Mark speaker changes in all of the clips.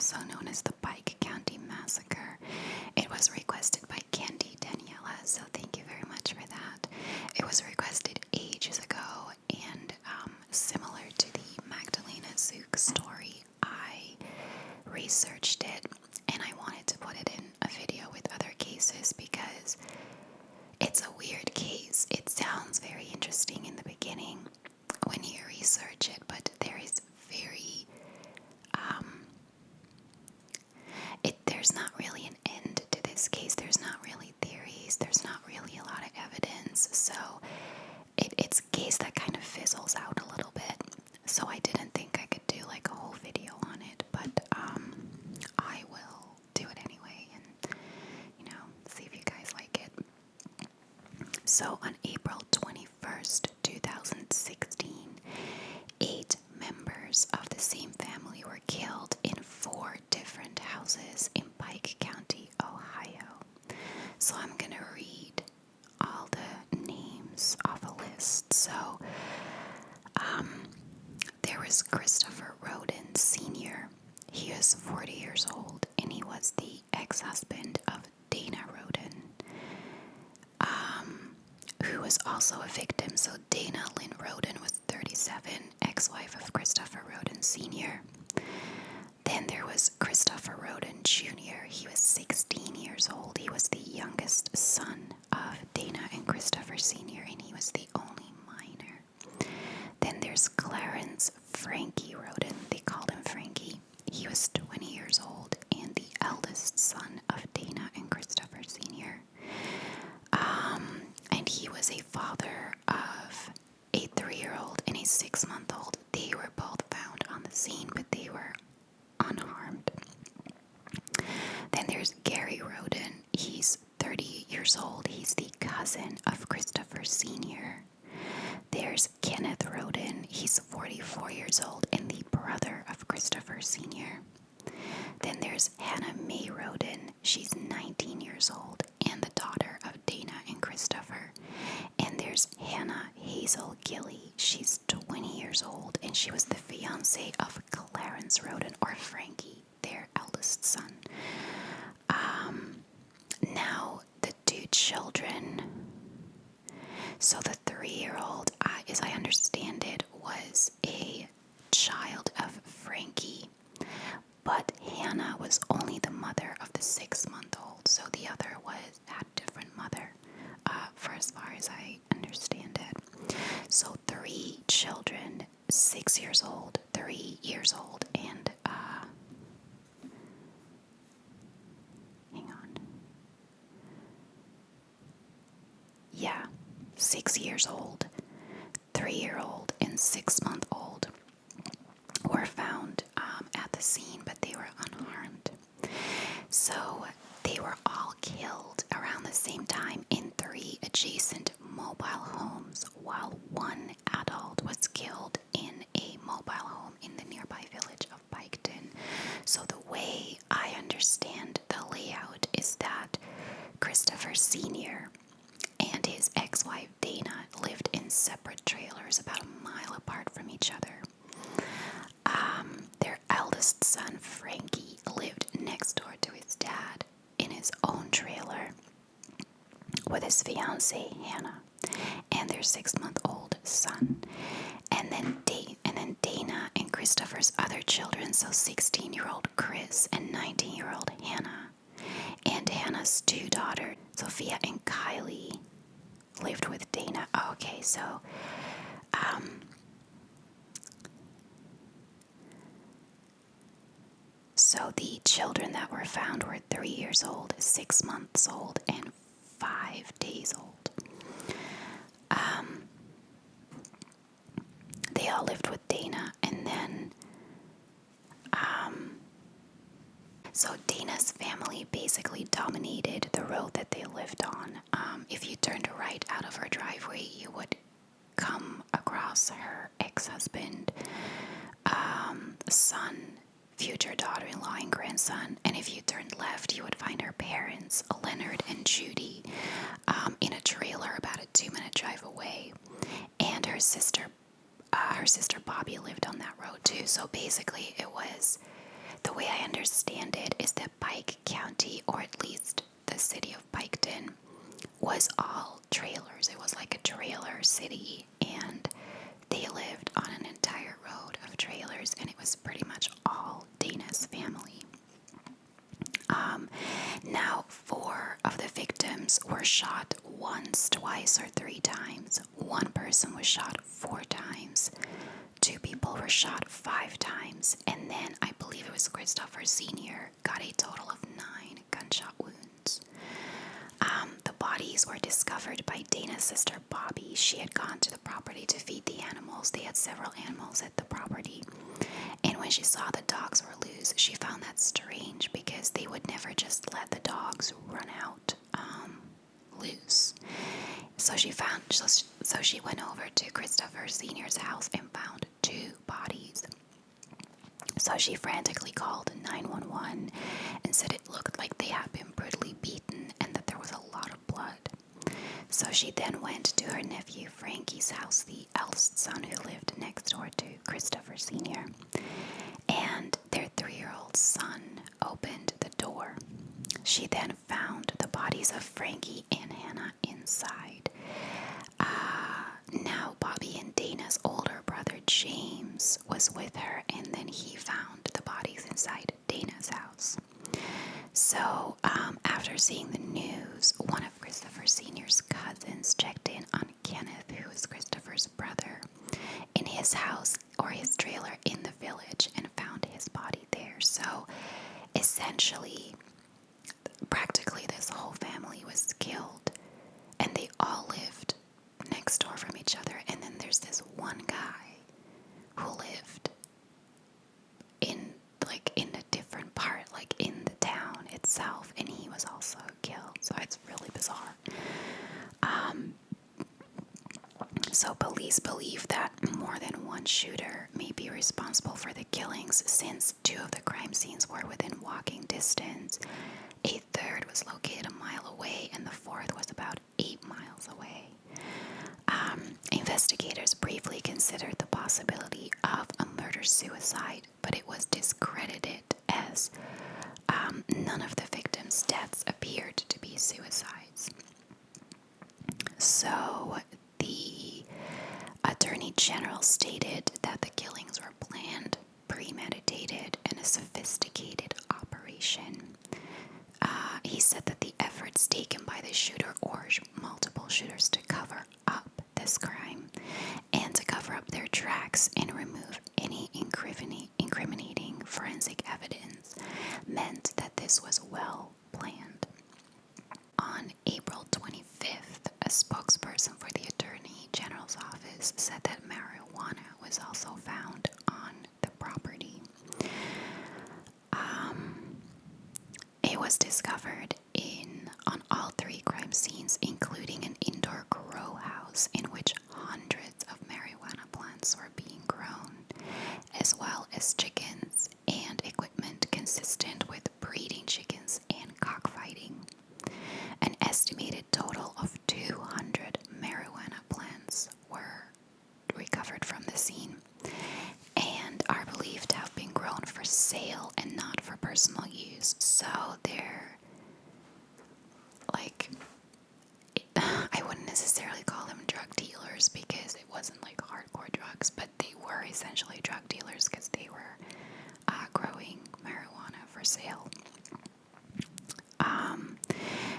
Speaker 1: also known as the Pike County Massacre. It was requested by Candy Daniela, so thank you very much for that. It was requested ages ago, and similar to the Magdalena Zook story, I researched it and I wanted to put it in a video with other cases because it's a weird case. It sounds very interesting in the beginning when you research it, but there is very there's not really an end to this case. There's not really theories. There's not really a lot of evidence. So it's a case that kind of fizzles out a little bit. So I didn't think I could do like a whole video on it, but I will do it anyway and, see if you guys like it. So on April 21st, 2016, 8 members of the same family were killed in 4 different houses in Pike County, Ohio. So I'm going to read all the names off a list. So there was Christopher Rhoden Sr. He was 40 years old, and he was the ex-husband of Dana Rhoden, who was also a victim. So Dana Lynn Rhoden was 37, ex-wife of Christopher Rhoden Sr. Then there was Christopher Rhoden Jr. He was 16 years old. He was the youngest son of Dana and Christopher Sr., and he was the only minor. Then there's Clarence Frankie Rhoden. They called him Frankie. He was 20 years old and the eldest son of Dana and Christopher Sr. And he was a father of a 3-year-old and a 6-month-old. They were both found on the scene, but they were unharmed. Then there's Gary Rhoden. He's 30 years old. He's the cousin of Christopher Sr. There's Kenneth Rhoden. He's 44 years old and the brother of Christopher Sr. Then there's Hannah Mae Rhoden. She's 19 years old and the daughter of Dana and Christopher. And there's Hannah Hazel Gilly. She's 20 years old and she was the fiance of Clarence Rhoden, or Frankie, their eldest son. Now the 2 children. So the 3-year-old, as I understand it, was a child of Frankie, but Hannah was only the mother of the 6-month-old, so the other had a different mother, for as far as I understand it. So 3 children, 6 years old, 3 years old, and hang on. Yeah, 6 years old, 3-year-old, and 6-month-old were found at the scene, but they were unharmed. So they were all killed around the same time in 3 adjacent mobile homes, while 1 adult was killed in a mobile home in the nearby village of Piketon. So the way I understand the layout is that Christopher Sr. and his ex-wife Dana lived in separate trailers about a mile apart from each other. Their eldest son Frankie lived next door to his dad in his own trailer with his fiancée Hannah and their 6-month-old son. And then Dana and Christopher's other children, so 16-year-old Chris and 19-year-old Hannah, and Hannah's 2 daughters, Sophia and Kylie, lived with Dana. Oh, okay, so the children that were found were 3 years old, 6 months old, and 5 days old. They all lived with Dana, and then so Dana's family basically dominated the road that they lived on. If you turned right out of her driveway, you would come across her ex-husband, son, future daughter-in-law, and grandson. And if you turned left, you would find her parents, Leonard and Judy, in a trailer about a 2-minute drive away. And her sister Bobby lived on that road too. So basically the way I understand it is that Pike County, or at least the city of Piketon, was all trailers. It was like a trailer city, and they lived on an entire road of trailers, and it was pretty much all Dana's family. Now, 4 of the victims were shot once, twice, or 3 times. 1 person was shot 4 times. 2 people were shot 5 times. And then I believe it was Christopher Sr. got a total of 9 gunshot wounds. The bodies were discovered by Dana's sister Bobby. She had gone to the property to feed the animals. They had several animals at the property. And when she saw the dogs were loose, she found that strange because they would never just let the dogs run out loose. So she went over to Christopher Sr.'s house and found 2 bodies. So she frantically called 911 and said it looked like they had been brutally beaten and that there was a lot of blood. So she then went to her nephew Frankie's house, the eldest son who lived next door to Christopher Sr., and their 3-year-old son opened the door. She then found the bodies of Frankie and Hannah inside. Now Bobby and Dana's older brother James was with her, and then he found the bodies inside Dana's house. So after seeing the news, one of Christopher Sr.'s cousins checked in on Kenneth, who is Christopher's brother, in his house or his trailer in the village, and found his body there. So essentially, practically this whole family was killed, and they all lived next door from each other. And then there's this one guy who lived in a different part, like in the town itself, and he was also killed. So it's really bizarre. So police believe that more than one shooter may be responsible for the killings, since 2 of the crime scenes were within walking distance. A third was located a mile away, and the 4th was about 8 miles away. Investigators briefly considered the possibility of a murder-suicide, but it was discredited as none of the victims' deaths appeared to be suicides. So the Attorney General stated that the killings were planned, premeditated, and a sophisticated operation. He said that the efforts taken by the shooter or multiple shooters to cover up this crime and to cover up their tracks and remove any incriminating forensic evidence meant that this was well planned. On April 25th, a spokesperson for the Attorney General's office said that marijuana was also found on the property. It was discovered on all 3 crime scenes, including an indoor grow house in which hundreds of marijuana plants were being grown, as well as chickens and equipment consistent with breeding chickens and cockfighting. An estimated total of 200 marijuana plants were recovered from the scene and are believed to have been grown for sale and not for personal use. So they're I wouldn't necessarily call them drug dealers because it wasn't like hardcore drugs, but they were essentially drug dealers because they were growing marijuana for sale.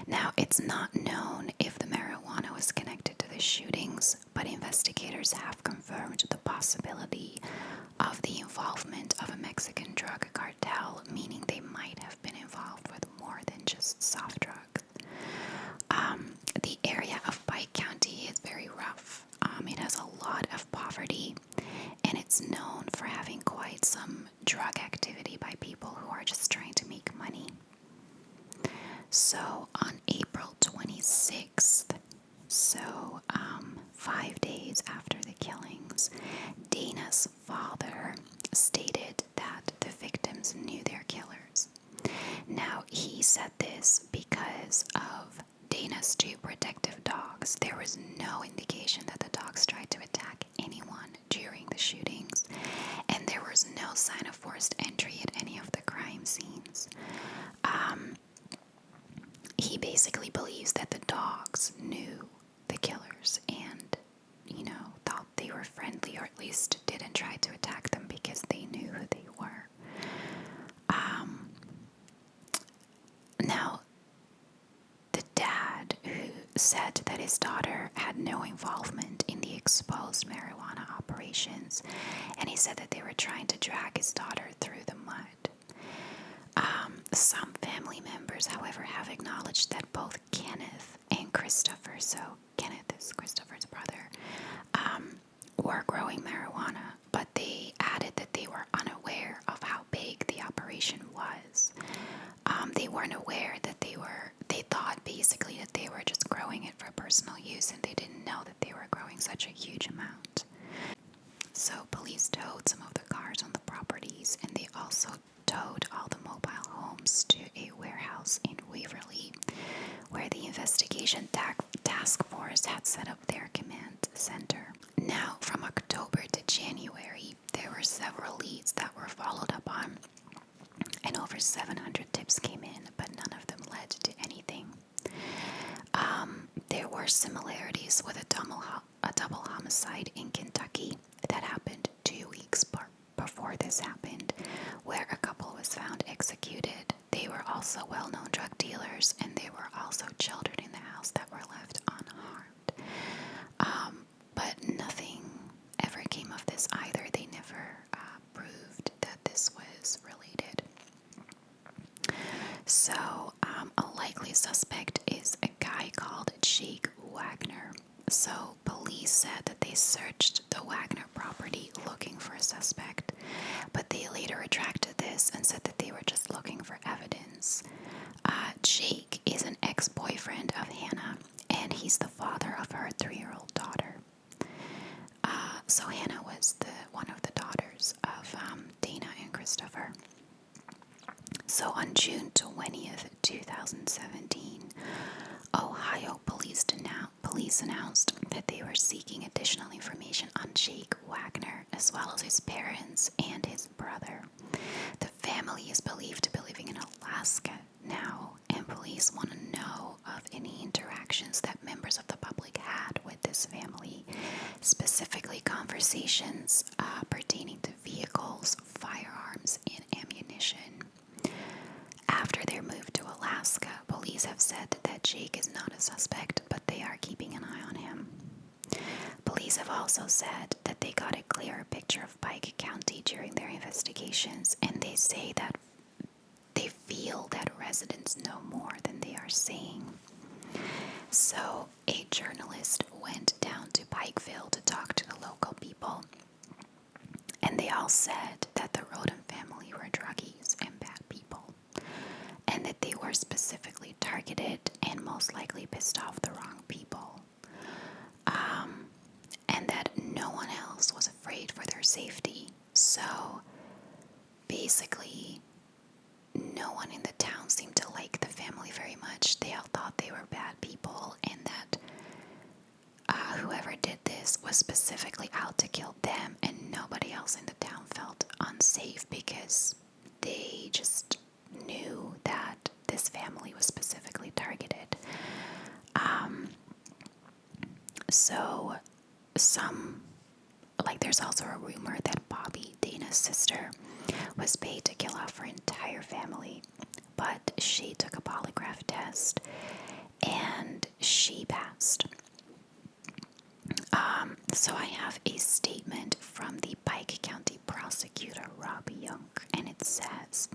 Speaker 1: Now, it's not known if the marijuana was connected to the shootings, but investigators have confirmed the possibility of the involvement of a Mexican drug cartel, meaning they might have been involved with more than just soft drugs. The area of Pike County is very rough. It has a lot of poverty, and it's known for having quite some drug activity by people who are just trying to make money. So on April 26th, 5 days after the killings, Dana's father stated that the victims knew their killers. Now, he said this because of Dana's two protective dogs. There was no indication that the dogs tried to attack anyone during the shootings, and there was no sign of forced entry at any of the crime scenes. He basically believes that the dogs knew the killers and, thought they were friendly, or at least didn't try to attack them because they knew who they were. Now, the dad, who said that his daughter had no involvement in the exposed marijuana operations, and he said that they were trying to drag his daughter through the mud. Some family members, however, have acknowledged that both Kenneth and Christopher, so Kenneth is Christopher's brother, were growing marijuana, but they added that they were unaware of how big the operation was. They weren't aware that they thought basically that they were just growing it for personal use, and they didn't know that they were growing such a huge amount. So police towed some of the cars on the properties, and they also towed all the mobile homes to a warehouse in Waverly, where the investigation task force had set up their command center. Now, from October to January, there were several leads that were followed up on, and over 700 tips came in, but none of them led to anything. There were similarities with a double homicide in Kentucky that happened 2 weeks before this happened, where a couple was found executed. They were also well-known drug dealers, and there were also children in the house that were left unharmed. But nothing ever came of this either. They never proved that this was related. So, a likely suspect is a guy called Jake Wagner. So, police said that they searched the Wagner property looking for a suspect, but they later retracted this and said that they were just looking for evidence. Jake is an ex-boyfriend of Hannah, and he's the father of her 3-year-old daughter. So Hannah was one of the daughters of Dana and Christopher. So on June 20th, 2017, Ohio police announced that they were seeking additional information on Jake Wagner, as well as his parents and his brother. The family is believed to be living in Alaska now, and police want to know of any interactions that members of the public had with this family, specifically conversations pertaining to vehicles, firearms, and ammunition. After their move to Alaska, police have said that Jake is not a suspect, but they are keeping an eye on him. Police have also said that they got a clearer picture of Pike County during their investigations, and they say that they feel that residents know more than they are saying. So, a journalist went down to Pikeville to talk to the local people, and they all said that the Rhoden family were druggies and bad people, and that they were specifically targeted and most likely pissed off the wrong people, and that no one else was afraid for their safety. So basically, no one in the town seemed to like the family very much. They all thought they were bad people, and that whoever did this was specifically out to kill them, and nobody else in the town felt unsafe because they just knew that this family was specifically targeted. So there's also a rumor that Bobby, Dana's sister, was paid to kill off her entire family, but she took a polygraph test and she passed. So I have a statement from the Pike County prosecutor, Rob Young, and it says,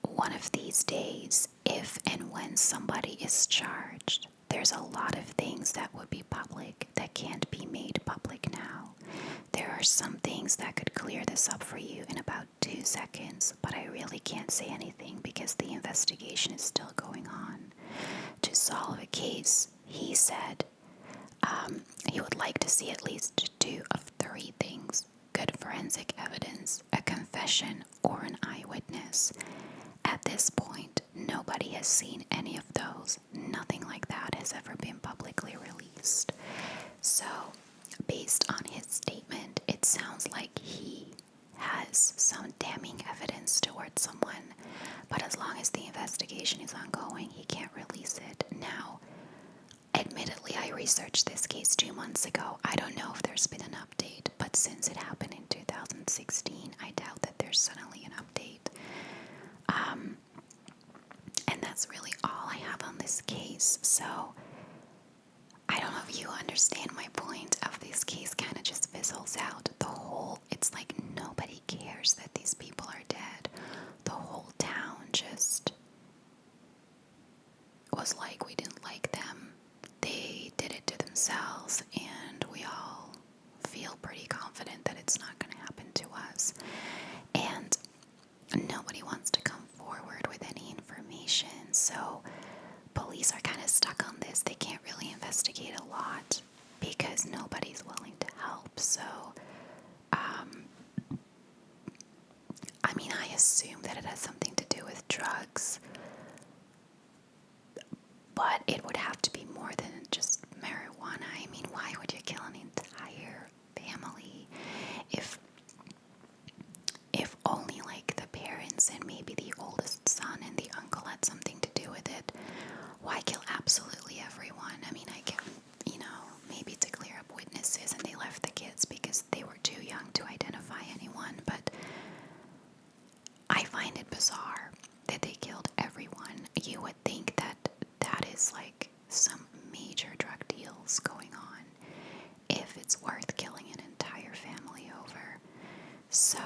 Speaker 1: "One of these days, if and when somebody is charged, there's a lot of things that would be public that can't be made public now. There are some things that could clear this up for you in about 2 seconds, but I really can't say anything because the investigation is still going on. To solve a case," he said, he would like to see at least 2 of 3 things: good forensic evidence, a confession, or an eyewitness. At this point, nobody has seen any of those. Nothing like that has ever been publicly released. So, based on his statement, it sounds like he has some damning evidence towards someone, but as long as the investigation is ongoing, he can't release it. Now, admittedly, I researched this case 2 months ago. I don't know if there's been an update, but since it happened in 2016, I doubt that there's suddenly an update. And that's really all I have on this case. So, I don't know if you understand my point of this case kind of just fizzles out. It's like nobody cares that these people are dead. The whole town just was like, we didn't like them. They did it to themselves, and we all feel pretty confident that it's not going to happen to us. And nobody wants to come forward with any information, so police are kind of stuck on this. They can't really investigate a lot because nobody's willing to help. So, I mean, I assume that it has something to do with drugs, but it would have to be more than just marijuana. I mean, why would you kill an entire family if only like the parents and maybe the oldest son and the uncle had something to do with it? Why kill absolutely everyone? I mean, I get, maybe to clear up witnesses, and they left the kids because they were too young to identify anyone, but I find it bizarre that they killed everyone. You would think that that is like some major drug deals going on if it's worth killing an entire family over. So,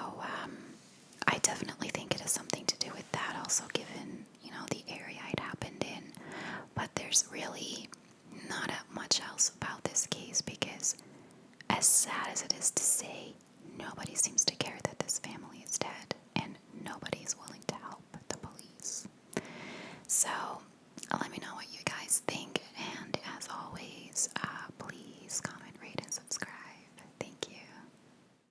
Speaker 1: I definitely think it has something to do with that, also given, the area it happened in. But there's really